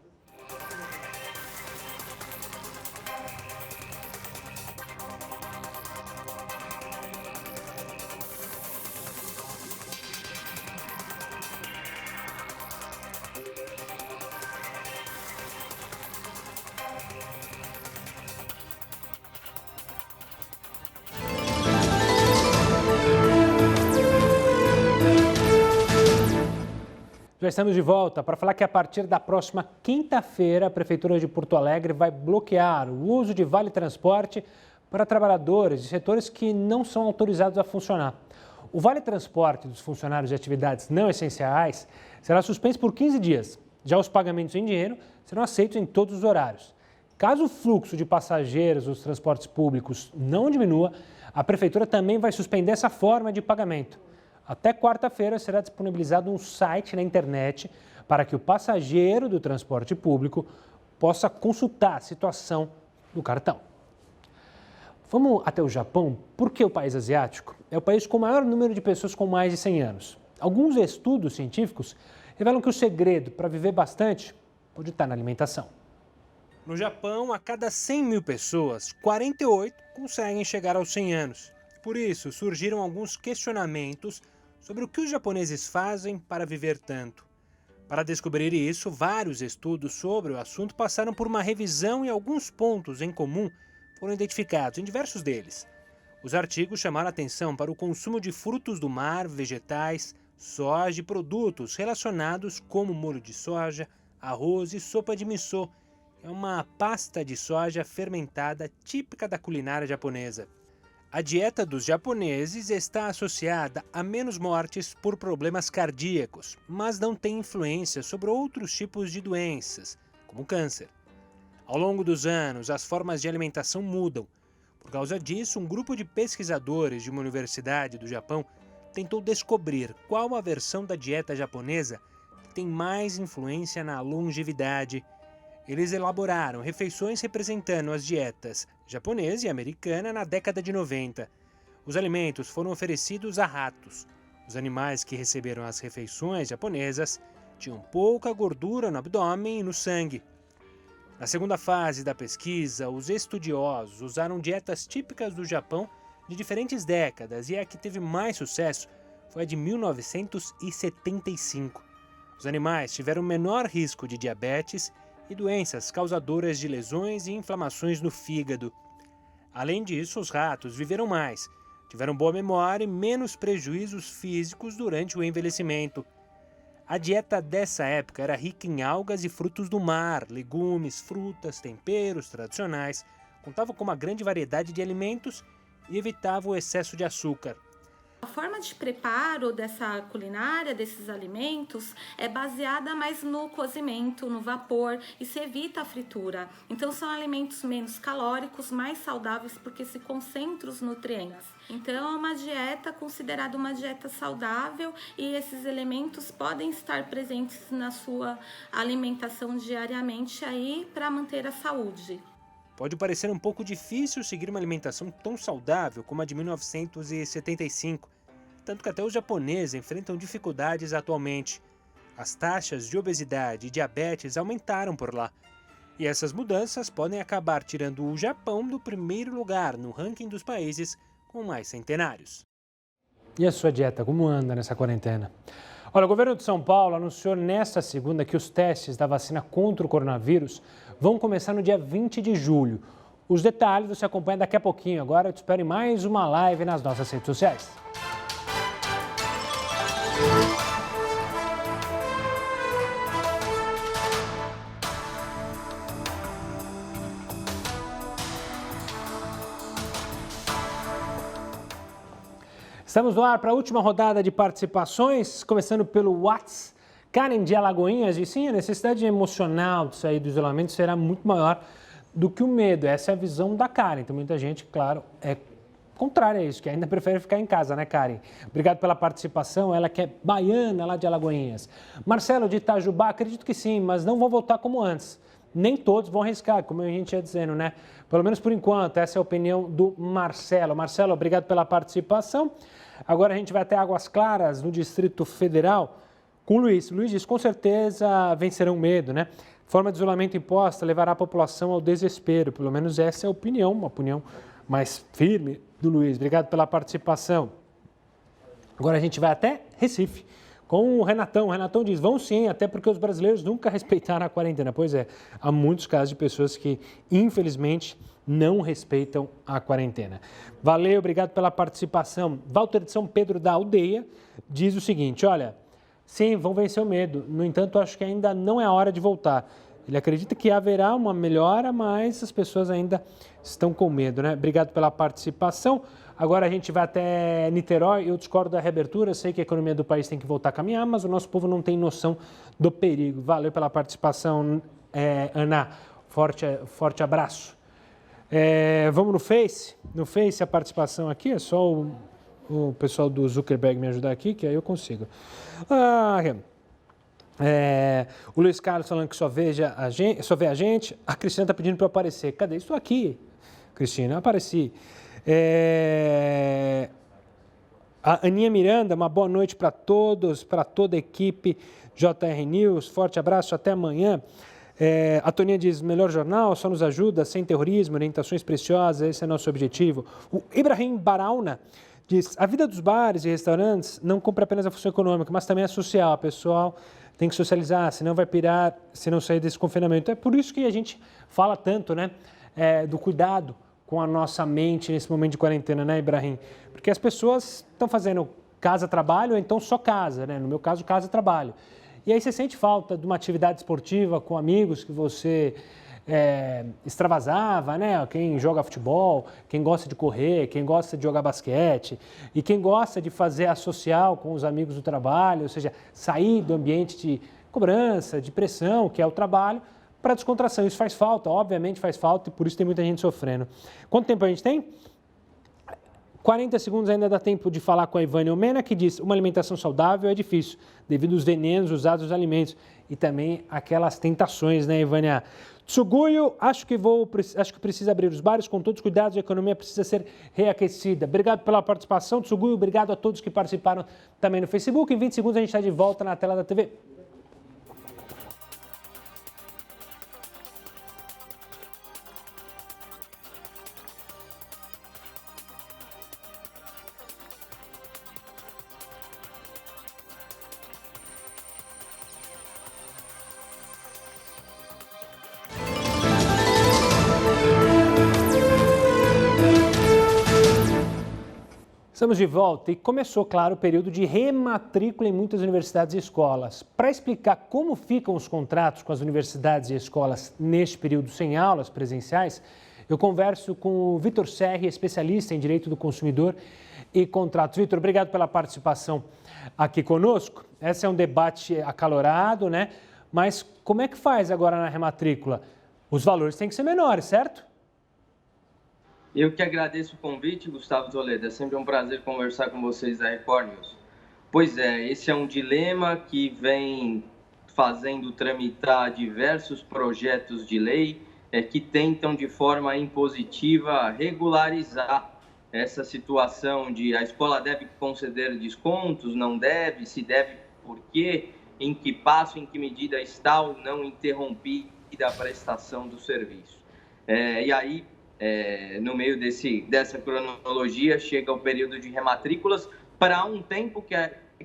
Já estamos de volta para falar que a partir da próxima quinta-feira a Prefeitura de Porto Alegre vai bloquear o uso de Vale Transporte para trabalhadores de setores que não são autorizados a funcionar. O Vale Transporte dos funcionários de atividades não essenciais será suspenso por 15 dias. Já os pagamentos em dinheiro serão aceitos em todos os horários. Caso o fluxo de passageiros nos transportes públicos não diminua, a Prefeitura também vai suspender essa forma de pagamento. Até quarta-feira será disponibilizado um site na internet para que o passageiro do transporte público possa consultar a situação do cartão. Vamos até o Japão. Por que o país asiático? É o país com o maior número de pessoas com mais de 100 anos. Alguns estudos científicos revelam que o segredo para viver bastante pode estar na alimentação. No Japão, a cada 100 mil pessoas, 48 conseguem chegar aos 100 anos. Por isso, surgiram alguns questionamentos sobre o que os japoneses fazem para viver tanto. Para descobrir isso, vários estudos sobre o assunto passaram por uma revisão e alguns pontos em comum foram identificados em diversos deles. Os artigos chamaram atenção para o consumo de frutos do mar, vegetais, soja e produtos relacionados como molho de soja, arroz e sopa de miso, que é uma pasta de soja fermentada típica da culinária japonesa. A dieta dos japoneses está associada a menos mortes por problemas cardíacos, mas não tem influência sobre outros tipos de doenças, como câncer. Ao longo dos anos, as formas de alimentação mudam. Por causa disso, um grupo de pesquisadores de uma universidade do Japão tentou descobrir qual a versão da dieta japonesa que tem mais influência na longevidade. Eles elaboraram refeições representando as dietas japonesa e americana na década de 90. Os alimentos foram oferecidos a ratos. Os animais que receberam as refeições japonesas tinham pouca gordura no abdômen e no sangue. Na segunda fase da pesquisa, os estudiosos usaram dietas típicas do Japão de diferentes décadas e a que teve mais sucesso foi a de 1975. Os animais tiveram menor risco de diabetes e doenças causadoras de lesões e inflamações no fígado. Além disso, os ratos viveram mais, tiveram boa memória e menos prejuízos físicos durante o envelhecimento. A dieta dessa época era rica em algas e frutos do mar, legumes, frutas, temperos tradicionais, contava com uma grande variedade de alimentos e evitava o excesso de açúcar. A forma de preparo dessa culinária, desses alimentos, é baseada mais no cozimento, no vapor, e se evita a fritura. Então são alimentos menos calóricos, mais saudáveis, porque se concentram os nutrientes. Então é uma dieta considerada uma dieta saudável e esses elementos podem estar presentes na sua alimentação diariamente aí para manter a saúde. Pode parecer um pouco difícil seguir uma alimentação tão saudável como a de 1975, tanto que até os japoneses enfrentam dificuldades atualmente. As taxas de obesidade e diabetes aumentaram por lá. E essas mudanças podem acabar tirando o Japão do primeiro lugar no ranking dos países com mais centenários. E a sua dieta, como anda nessa quarentena? Olha, o governo de São Paulo anunciou nesta segunda que os testes da vacina contra o coronavírus vão começar no dia 20 de julho. Os detalhes você acompanha daqui a pouquinho. Agora eu te espero em mais uma live nas nossas redes sociais. Estamos no ar para a última rodada de participações, começando pelo WhatsApp. Karen de Alagoinhas diz, sim, a necessidade emocional de sair do isolamento será muito maior do que o medo. Essa é a visão da Karen. Então, muita gente, claro, é contrária a isso, que ainda prefere ficar em casa, né, Karen? Obrigado pela participação. Ela que é baiana lá de Alagoinhas. Marcelo de Itajubá, acredito que sim, mas não vão voltar como antes. Nem todos vão arriscar, como a gente ia dizendo, né? Pelo menos por enquanto, essa é a opinião do Marcelo. Marcelo, obrigado pela participação. Agora a gente vai até Águas Claras, no Distrito Federal, com o Luiz. Luiz diz, com certeza vencerão o medo, né? Forma de isolamento imposta levará a população ao desespero. Pelo menos essa é a opinião, uma opinião mais firme do Luiz. Obrigado pela participação. Agora a gente vai até Recife, com o Renatão. O Renatão diz, vão sim, até porque os brasileiros nunca respeitaram a quarentena. Pois é, há muitos casos de pessoas que, infelizmente, não respeitam a quarentena. Valeu, obrigado pela participação. Walter de São Pedro da Aldeia diz o seguinte, olha, sim, vão vencer o medo. No entanto, acho que ainda não é a hora de voltar. Ele acredita que haverá uma melhora, mas as pessoas ainda estão com medo, né? Obrigado pela participação. Agora a gente vai até Niterói. Eu discordo da reabertura, sei que a economia do país tem que voltar a caminhar, mas o nosso povo não tem noção do perigo. Valeu pela participação, Ana. Forte abraço. Vamos no Face? No Face a participação aqui, é só o pessoal do Zuckerberg me ajudar aqui, que aí eu consigo. O Luiz Carlos falando que só vê a gente. A Cristina está pedindo para eu aparecer. Cadê? Estou aqui, Cristina, eu apareci. A Aninha Miranda, uma boa noite para todos, para toda a equipe JR News. Forte abraço, até amanhã. A Toninha diz, melhor jornal, só nos ajuda, sem terrorismo, orientações preciosas, esse é nosso objetivo. O Ibrahim Barauna diz, a vida dos bares e restaurantes não cumpre apenas a função econômica, mas também a social. O pessoal tem que socializar, senão vai pirar, se não sair desse confinamento. É por isso que a gente fala tanto, né, do cuidado com a nossa mente nesse momento de quarentena, né, Ibrahim? Porque as pessoas estão fazendo casa-trabalho, ou então só casa, né? No meu caso, casa-trabalho. E aí você sente falta de uma atividade esportiva com amigos que você extravasava, né? Quem joga futebol, quem gosta de correr, quem gosta de jogar basquete e quem gosta de fazer a social com os amigos do trabalho, ou seja, sair do ambiente de cobrança, de pressão, que é o trabalho, para descontração. Isso faz falta, obviamente faz falta e por isso tem muita gente sofrendo. Quanto tempo a gente tem? 40 segundos ainda dá tempo de falar com a Ivânia Omena, que diz, uma alimentação saudável é difícil, devido aos venenos usados nos alimentos e também aquelas tentações, né, Ivânia? Tsuguyo, acho que precisa abrir os bares com todos os cuidados, a economia precisa ser reaquecida. Obrigado pela participação, Tsuguyo, obrigado a todos que participaram também no Facebook. Em 20 segundos a gente está de volta na tela da TV. Estamos de volta e começou, claro, o período de rematrícula em muitas universidades e escolas. Para explicar como ficam os contratos com as universidades e escolas neste período sem aulas presenciais, eu converso com o Vitor Serri, especialista em Direito do Consumidor e Contratos. Vitor, obrigado pela participação aqui conosco. Esse é um debate acalorado, né? Mas como é que faz agora na rematrícula? Os valores têm que ser menores, certo? Eu que agradeço o convite, Gustavo Toledo. É sempre um prazer conversar com vocês da Record News. Pois é, esse é um dilema que vem fazendo tramitar diversos projetos de lei que tentam, de forma impositiva, regularizar essa situação de a escola deve conceder descontos, não deve, se deve, por quê, em que passo, em que medida está ou não interrompida a prestação do serviço. E aí, no meio dessa cronologia, chega o período de rematrículas para um tempo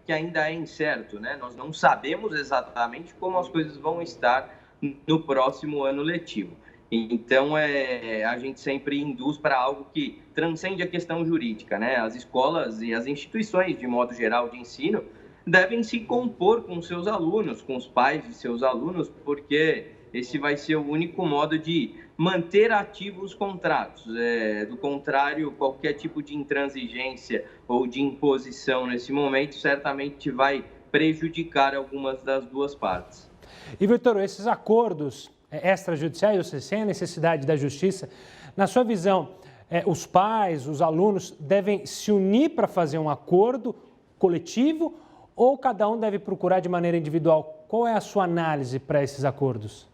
que ainda é incerto, né? Nós não sabemos exatamente como as coisas vão estar no próximo ano letivo. Então, a gente sempre induz para algo que transcende a questão jurídica, né? As escolas e as instituições, de modo geral, de ensino, devem se compor com seus alunos, com os pais de seus alunos, porque esse vai ser o único modo de manter ativos os contratos. Do contrário, qualquer tipo de intransigência ou de imposição nesse momento certamente vai prejudicar algumas das duas partes. E, Vitor, esses acordos extrajudiciais, ou seja, sem a necessidade da justiça, na sua visão, os pais, os alunos devem se unir para fazer um acordo coletivo ou cada um deve procurar de maneira individual? Qual é a sua análise para esses acordos?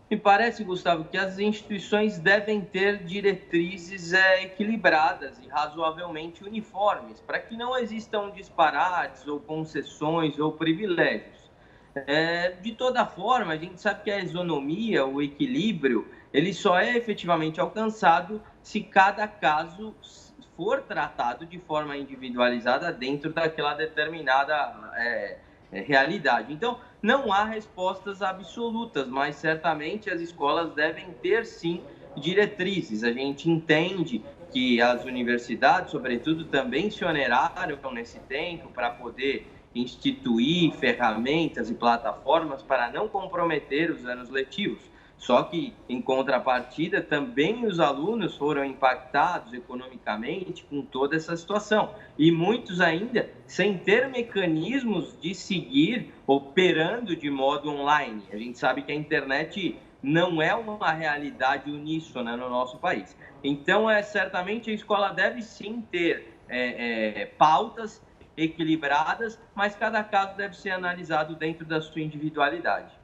Me parece, Gustavo, que as instituições devem ter diretrizes equilibradas e razoavelmente uniformes, para que não existam disparates ou concessões ou privilégios. De toda forma, a gente sabe que a isonomia, o equilíbrio, ele só é efetivamente alcançado se cada caso for tratado de forma individualizada dentro daquela determinada realidade. Então, não há respostas absolutas, mas certamente as escolas devem ter, sim, diretrizes. A gente entende que as universidades, sobretudo, também se oneraram nesse tempo para poder instituir ferramentas e plataformas para não comprometer os anos letivos. Só que, em contrapartida, também os alunos foram impactados economicamente com toda essa situação. E muitos ainda sem ter mecanismos de seguir operando de modo online. A gente sabe que a internet não é uma realidade uníssona no nosso país. Então, certamente a escola deve sim ter pautas equilibradas, mas cada caso deve ser analisado dentro da sua individualidade.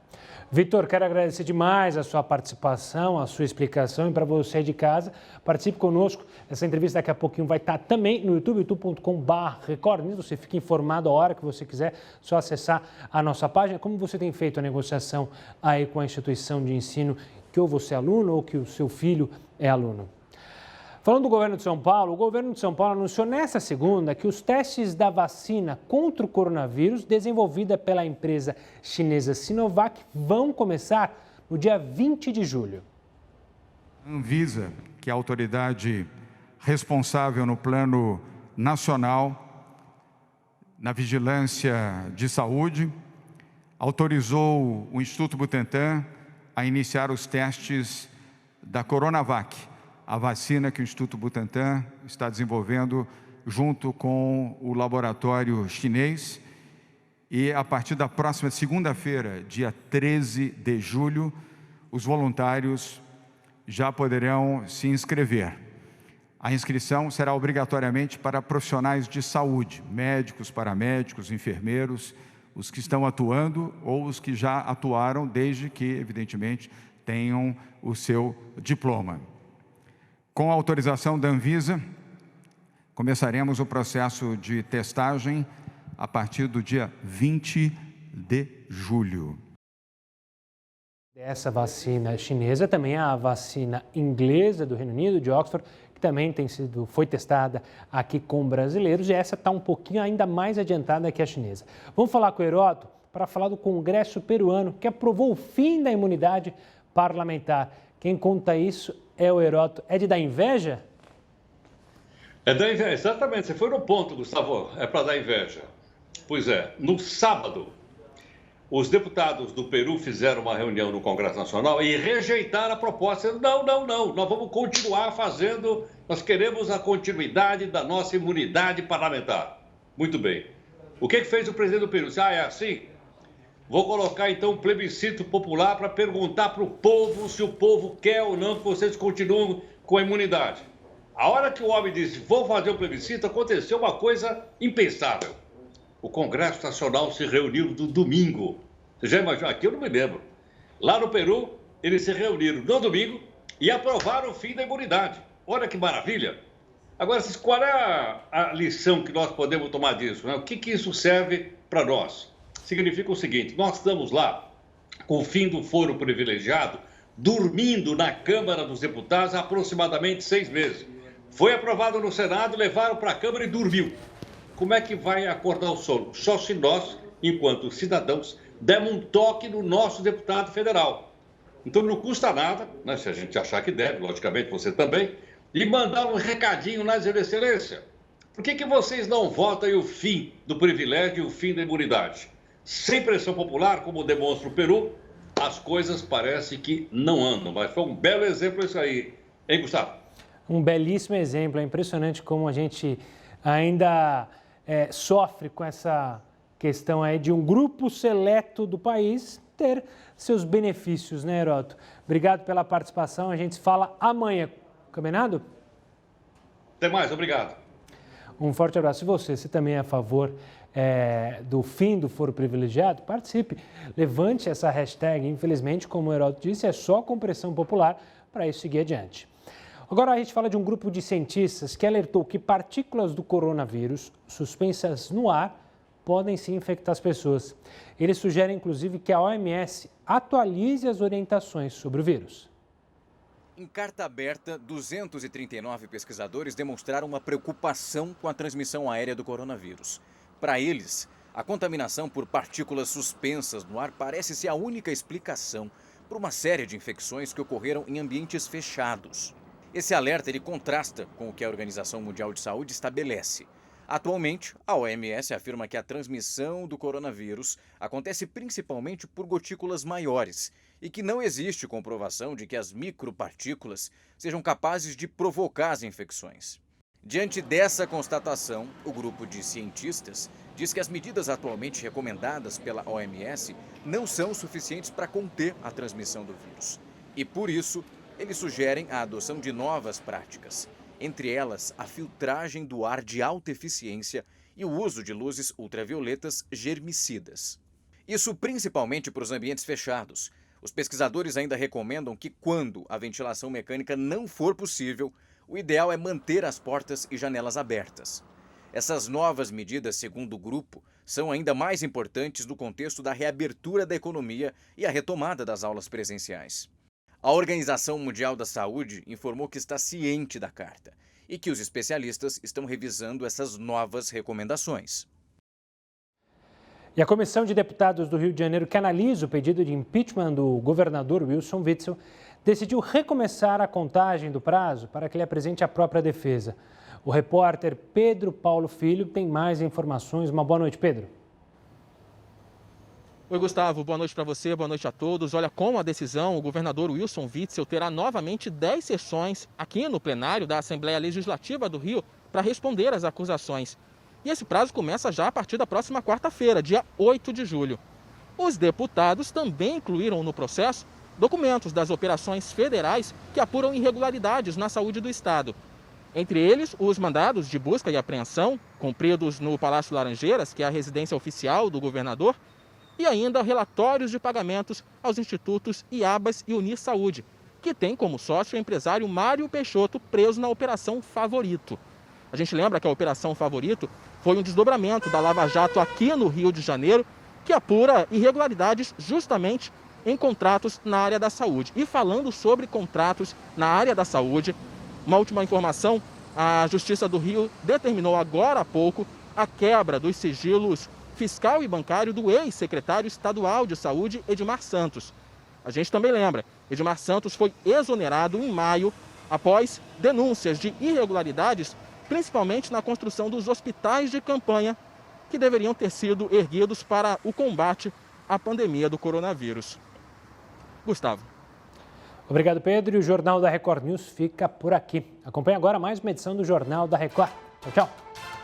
Vitor, quero agradecer demais a sua participação, a sua explicação, e para você de casa, participe conosco. Essa entrevista daqui a pouquinho vai estar também no YouTube, youtube.com/Record News. Você fica informado a hora que você quiser, só acessar a nossa página. Como você tem feito a negociação aí com a instituição de ensino, que ou você é aluno ou que o seu filho é aluno? Falando do governo de São Paulo, o governo de São Paulo anunciou nesta segunda que os testes da vacina contra o coronavírus, desenvolvida pela empresa chinesa Sinovac, vão começar no dia 20 de julho. A Anvisa, que é a autoridade responsável no plano nacional, na vigilância de saúde, autorizou o Instituto Butantan a iniciar os testes da Coronavac, a vacina que o Instituto Butantan está desenvolvendo junto com o laboratório chinês. E a partir da próxima segunda-feira, dia 13 de julho, os voluntários já poderão se inscrever. A inscrição será obrigatoriamente para profissionais de saúde, médicos, paramédicos, enfermeiros, os que estão atuando ou os que já atuaram, desde que, evidentemente, tenham o seu diploma. Com a autorização da Anvisa, começaremos o processo de testagem a partir do dia 20 de julho. Essa vacina chinesa também é a vacina inglesa do Reino Unido, de Oxford, que também foi testada aqui com brasileiros, e essa está um pouquinho ainda mais adiantada que a chinesa. Vamos falar com o Heroto para falar do Congresso peruano, que aprovou o fim da imunidade parlamentar. Quem conta isso é o Heroto. É de dar inveja? É da inveja, exatamente. Você foi no ponto, Gustavo. É para dar inveja. Pois é, no sábado, os deputados do Peru fizeram uma reunião no Congresso Nacional e rejeitaram a proposta. Não, nós vamos continuar fazendo, nós queremos a continuidade da nossa imunidade parlamentar. Muito bem. O que fez o presidente do Peru? É assim? Vou colocar então um plebiscito popular para perguntar para o povo se o povo quer ou não que vocês continuem com a imunidade. A hora que o homem disse, vou fazer o plebiscito, aconteceu uma coisa impensável. O Congresso Nacional se reuniu no domingo. Você já imaginou? Aqui eu não me lembro. Lá no Peru, eles se reuniram no domingo e aprovaram o fim da imunidade. Olha que maravilha. Agora, qual é a lição que nós podemos tomar disso, né? O que isso serve para nós? Significa o seguinte, nós estamos lá com o fim do foro privilegiado, dormindo na Câmara dos Deputados há aproximadamente 6 meses. Foi aprovado no Senado, levaram para a Câmara e dormiu. Como é que vai acordar o sono? Só se nós, enquanto cidadãos, dermos um toque no nosso deputado federal. Então não custa nada, né, se a gente achar que deve, logicamente você também, e mandar um recadinho na excelência. Por que vocês não votam o fim do privilégio e o fim da imunidade? Sem pressão popular, como demonstra o Peru, as coisas parecem que não andam. Mas foi um belo exemplo isso aí, hein, Gustavo? Um belíssimo exemplo. É impressionante como a gente ainda sofre com essa Questão aí de um grupo seleto do país ter seus benefícios, né, Heródoto? Obrigado pela participação, a gente se fala amanhã. Combinado? Até mais, obrigado. Um forte abraço. E você também é a favor do fim do foro privilegiado? Participe, levante essa hashtag. Infelizmente, como o Heródoto disse, é só com pressão popular para isso seguir adiante. Agora a gente fala de um grupo de cientistas que alertou que partículas do coronavírus suspensas no ar podem sim infectar as pessoas. Eles sugerem, inclusive, que a OMS atualize as orientações sobre o vírus. Em carta aberta, 239 pesquisadores demonstraram uma preocupação com a transmissão aérea do coronavírus. Para eles, a contaminação por partículas suspensas no ar parece ser a única explicação para uma série de infecções que ocorreram em ambientes fechados. Esse alerta ele contrasta com o que a Organização Mundial de Saúde estabelece. Atualmente, a OMS afirma que a transmissão do coronavírus acontece principalmente por gotículas maiores e que não existe comprovação de que as micropartículas sejam capazes de provocar as infecções. Diante dessa constatação, o grupo de cientistas diz que as medidas atualmente recomendadas pela OMS não são suficientes para conter a transmissão do vírus. E por isso, eles sugerem a adoção de novas práticas. Entre elas, a filtragem do ar de alta eficiência e o uso de luzes ultravioletas germicidas. Isso principalmente para os ambientes fechados. Os pesquisadores ainda recomendam que, quando a ventilação mecânica não for possível, o ideal é manter as portas e janelas abertas. Essas novas medidas, segundo o grupo, são ainda mais importantes no contexto da reabertura da economia e a retomada das aulas presenciais. A Organização Mundial da Saúde informou que está ciente da carta e que os especialistas estão revisando essas novas recomendações. E a Comissão de Deputados do Rio de Janeiro, que analisa o pedido de impeachment do governador Wilson Witzel, decidiu recomeçar a contagem do prazo para que ele apresente a própria defesa. O repórter Pedro Paulo Filho tem mais informações. Uma boa noite, Pedro. Oi, Gustavo. Boa noite para você, boa noite a todos. Olha, com a decisão, o governador Wilson Witzel terá novamente 10 sessões aqui no plenário da Assembleia Legislativa do Rio para responder às acusações. E esse prazo começa já a partir da próxima quarta-feira, dia 8 de julho. Os deputados também incluíram no processo documentos das operações federais que apuram irregularidades na saúde do Estado. Entre eles, os mandados de busca e apreensão, cumpridos no Palácio Laranjeiras, que é a residência oficial do governador, e ainda relatórios de pagamentos aos institutos IABAS e Unir Saúde, que tem como sócio o empresário Mário Peixoto, preso na Operação Favorito. A gente lembra que a Operação Favorito foi um desdobramento da Lava Jato aqui no Rio de Janeiro, que apura irregularidades justamente em contratos na área da saúde. E falando sobre contratos na área da saúde, uma última informação, a Justiça do Rio determinou agora há pouco a quebra dos sigilos fiscal e bancário do ex-secretário estadual de saúde, Edmar Santos. A gente também lembra, Edmar Santos foi exonerado em maio após denúncias de irregularidades, principalmente na construção dos hospitais de campanha que deveriam ter sido erguidos para o combate à pandemia do coronavírus. Gustavo. Obrigado, Pedro. E o Jornal da Record News fica por aqui. Acompanhe agora mais uma edição do Jornal da Record. Tchau, tchau.